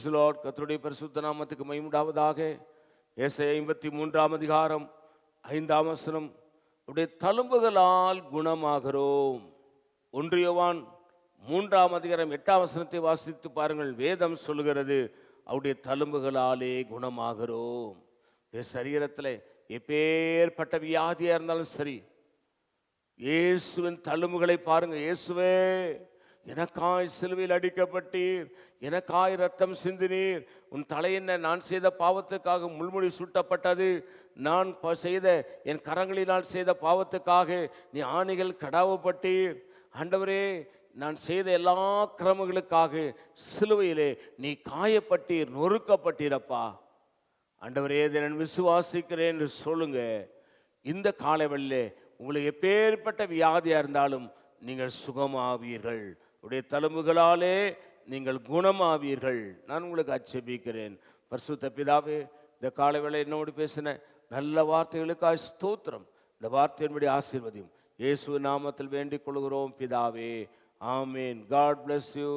Praise the Lord. கர்த்தருடைய பரிசுத்த நாமத்துக்கு மகிமை உண்டாவதாக. ஏசாயா 53ஆம் அதிகாரம் 5ஆம் வசனம், அவருடைய தழும்புகளால் குணமாகிறோம். 1 யோவான் 3ஆம் அதிகாரம் 8ஆம் வசனத்தை வாசித்து பாருங்கள். வேதம் சொல்லுகிறது, அவருடைய தழும்புகளாலே குணமாகிறோம். சரீரத்தில் எப்பேற்பட்ட வியாதியாக இருந்தாலும் சரி, இயேசுவின் தழும்புகளை பாருங்க. இயேசுவே, எனக்காய் சிலுவையில் அடிக்கப்பட்டீர், எனக்காய் ரத்தம் சிந்தினீர், உன் தலையென்ன, நான் செய்த பாவத்துக்காக முள்முடி சூட்டப்பட்டது, நான் செய்த என் கரங்களினால் செய்த பாவத்துக்காக நீ ஆணிகள் கடாவப்பட்டீர். ஆண்டவரே, நான் செய்த எல்லா கிரமங்களுக்காக சிலுவையிலே நீ காயப்பட்டீர், நொறுக்கப்பட்டீரப்பா. ஆண்டவரே, இதை நான் விசுவாசிக்கிறேன் என்று சொல்லுங்க. இந்த காலைவெளியிலே உங்களுக்கு எப்பேற்பட்ட வியாதியாக இருந்தாலும் நீங்கள் சுகமாவீர்கள். உடைய தழும்புகளாலே நீங்கள் குணமாவீர்கள். நான் உங்களுக்கு அச்சபிக்கிறேன். பரிசுத்த பிதாவே, இந்த காலைவேளை என்னோடு பேசின நல்ல வார்த்தைகளுக்காக ஸ்தோத்திரம். இந்த வார்த்தையின்படி ஆசீர்வதியும். இயேசு நாமத்தில் வேண்டிக் கொள்கிறோம் பிதாவே. ஆமேன். God bless you.